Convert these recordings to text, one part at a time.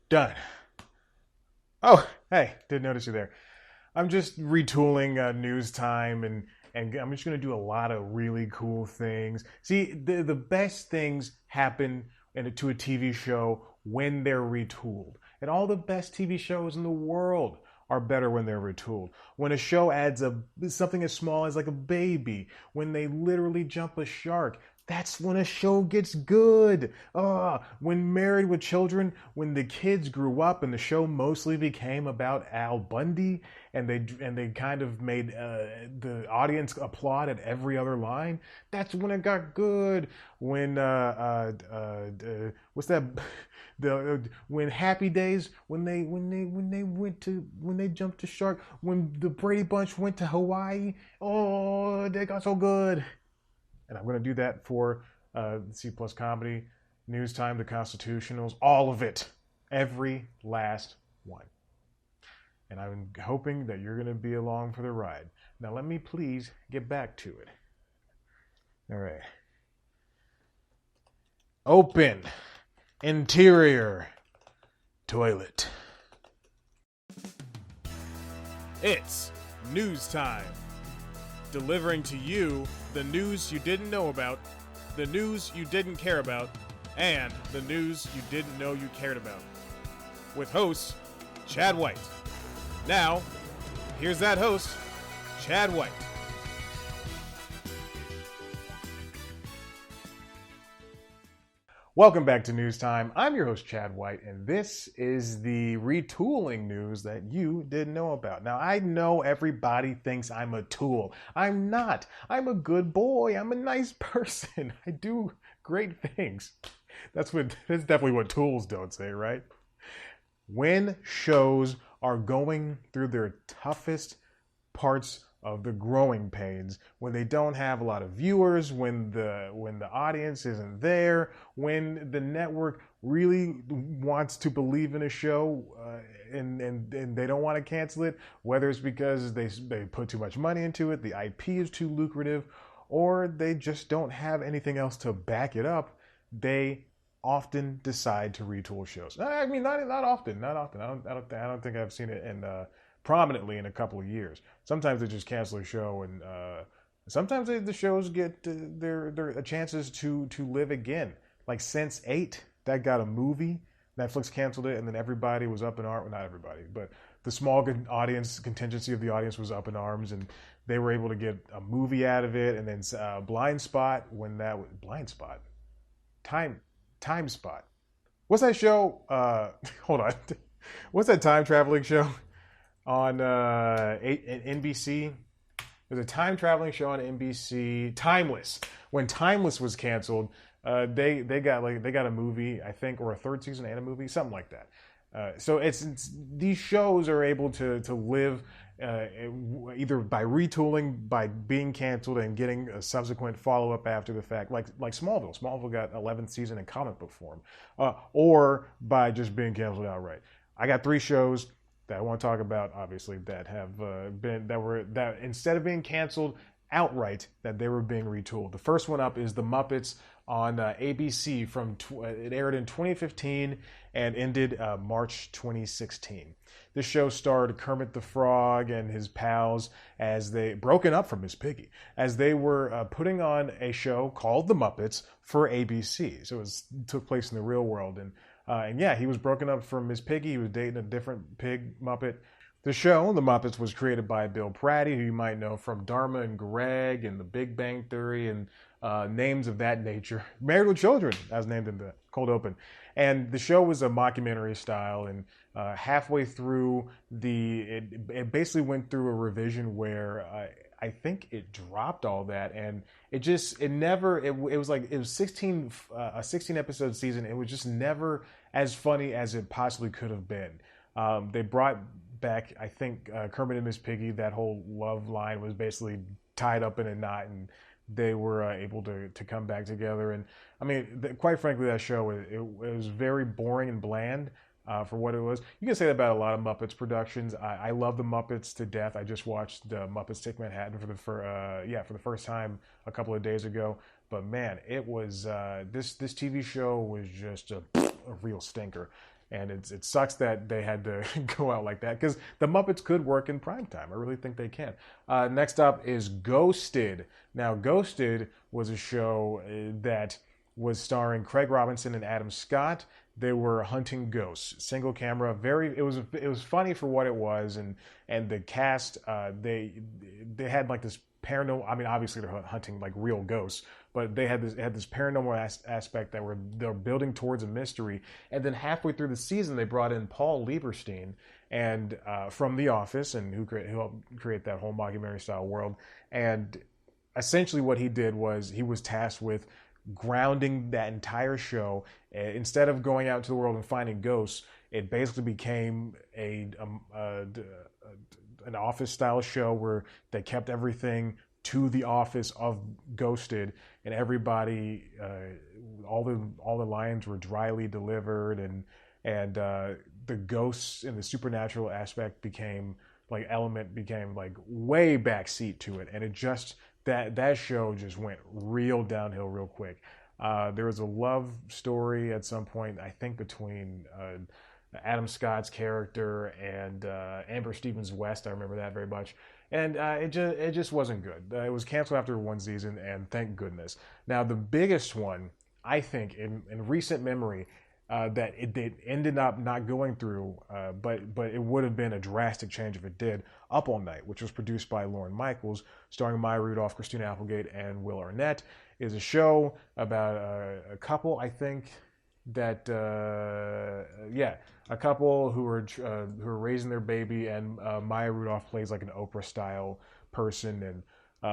Done. Oh, hey, didn't notice you there. I'm just retooling news time and I'm just going to do a lot of really cool things. See, the best things happen to a TV show when they're retooled. And all the best TV shows in the world are better when they're retooled. When a show adds something as small as like a baby, when they literally jump a shark, that's when a show gets good. When Married with Children, when the kids grew up and the show mostly became about Al Bundy, and they kind of made the audience applaud at every other line. That's when it got good. When what's that? When Happy Days, when they jumped the shark, when the Brady Bunch went to Hawaii. Oh, they got so good. And I'm going to do that for C Plus Comedy, News Time, The Constitutionals, all of it. Every last one. And I'm hoping that you're going to be along for the ride. Now let me please get back to it. All right. Open. Interior. Toilet. It's news time. Delivering to you the news you didn't know about, the news you didn't care about, and the news you didn't know you cared about. With host, Chad White. Now, here's that host, Chad White. Welcome back to News Time. I'm your host, Chad White, and this is the retooling news that you didn't know about. Now, I know everybody thinks I'm a tool. I'm not. I'm a good boy. I'm a nice person. I do great things. That's definitely what tools don't say, right? When shows are going through their toughest parts of the growing pains, when they don't have a lot of viewers, when the audience isn't there, when the network really wants to believe in a show and they don't want to cancel it, whether it's because they put too much money into it, the IP is too lucrative, or they just don't have anything else to back it up, they often decide to retool shows. I mean, not often. I don't think I've seen it prominently in a couple of years. Sometimes they just cancel a show, and sometimes the shows get their chances to live again. Like Sense8, that got a movie. Netflix canceled it, and then everybody was up in arms. Not everybody, but the small contingency of the audience was up in arms, and they were able to get a movie out of it. And then Blind Spot, Time Spot. What's that show? Hold on. What's that time traveling show on NBC? There's a time traveling show on NBC. Timeless. When Timeless was canceled, they got a movie, I think, or a third season and a movie, something like that. So it's these shows are able to live either by retooling, by being canceled and getting a subsequent follow-up after the fact, like Smallville. Smallville got 11th season in comic book form, or by just being canceled outright. I got 3 shows that I want to talk about, obviously, that have that instead of being canceled outright, that they were being retooled. The first one up is The Muppets on ABC. It aired in 2015 and ended March 2016. This show starred Kermit the Frog and his pals as they broken up from Miss Piggy, as they were putting on a show called The Muppets for ABC. So it took place in the real world, and yeah, he was broken up from Miss Piggy. He was dating a different pig Muppet. The show, The Muppets, was created by Bill Pratty, who you might know from Dharma and Greg and The Big Bang Theory and names of that nature. Married with Children, as named in the cold open. And the show was a mockumentary style, and halfway through it basically went through a revision where I think it dropped all that, and it was 16 a 16 episode season. It was just never as funny as it possibly could have been. They brought back, I think, Kermit and Miss Piggy. That whole love line was basically tied up in a knot, and they were able to come back together. And I mean, quite frankly, that show it was very boring and bland for what it was. You can say that about a lot of Muppets productions. I love the Muppets to death. I just watched the Muppets Take Manhattan for the first time a couple of days ago. But man, it was this TV show was just a real stinker. And it sucks that they had to go out like that, because the Muppets could work in primetime. I really think they can. Next up is Ghosted. Now, Ghosted was a show that was starring Craig Robinson and Adam Scott. They were hunting ghosts, single camera. It was funny for what it was, and the cast they had like this paranormal. I mean, obviously they're hunting like real ghosts, but they had this paranormal aspect that they're building towards a mystery. And then halfway through the season, they brought in Paul Lieberstein and from The Office, and who helped create that whole mockumentary style world. And essentially, what he did was he was tasked with grounding that entire show. Instead of going out into the world and finding ghosts, it basically became an office style show where they kept everything to the office of Ghosted, and everybody, all the lines were dryly delivered, and the ghosts and the supernatural aspect became like way backseat to it, and it just that show just went real downhill real quick. There was a love story at some point, I think, between Adam Scott's character and Amber Stevens West. I remember that very much. And it just wasn't good. It was canceled after one season, and thank goodness. Now, the biggest one, I think, in recent memory, that it ended up not going through, but it would have been a drastic change if it did, Up All Night, which was produced by Lorne Michaels, starring Maya Rudolph, Christina Applegate, and Will Arnett, is a show about a couple, I think, that a couple who are raising their baby, and Maya Rudolph plays like an Oprah style person, and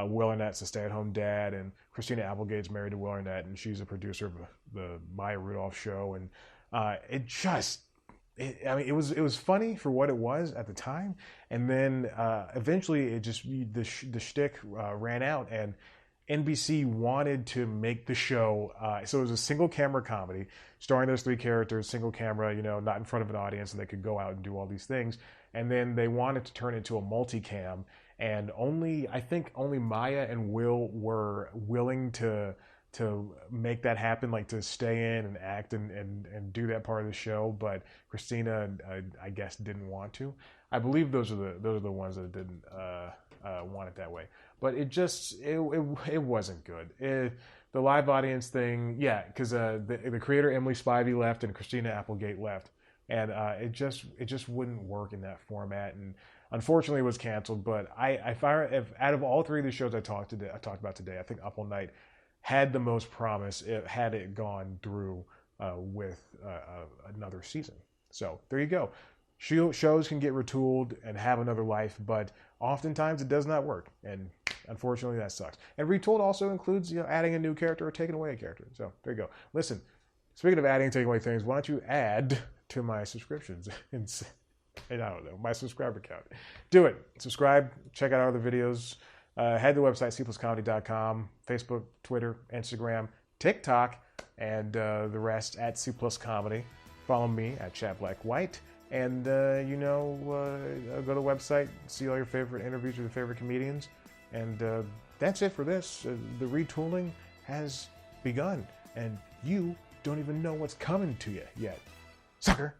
Will Arnett's a stay-at-home dad, and Christina Applegate's married to Will Arnett, and she's a producer of the Maya Rudolph show, and it was funny for what it was at the time, and then eventually the shtick ran out, and NBC wanted to make the show, so it was a single camera comedy starring those three characters, single camera, not in front of an audience, and they could go out and do all these things. And then they wanted to turn it into a multicam, and I think only Maya and Will were willing to make that happen, like to stay in and act and do that part of the show. But Christina, I guess, didn't want to. I believe those are the ones that didn't want it that way. But it wasn't good. The live audience thing, yeah, because the creator Emily Spivey left and Christina Applegate left, and it just wouldn't work in that format, and unfortunately it was canceled. But if out of all three of the shows I talked about today, I think Up All Night had the most promise. Had it gone through with another season. So there you go. Shows can get retooled and have another life, but oftentimes it does not work, and unfortunately that sucks. And retooled also includes adding a new character or taking away a character. So there you go. Listen, speaking of adding and taking away things, why don't you add to my subscriptions and I don't know, my subscriber count. Do it. Subscribe. Check out our other videos. Head to the website cpluscomedy.com, Facebook, Twitter, Instagram, TikTok, and the rest at cpluscomedy. Follow me at Chat Black White. And, go to the website, see all your favorite interviews with your favorite comedians. And that's it for this. The retooling has begun. And you don't even know what's coming to you yet. Sucker!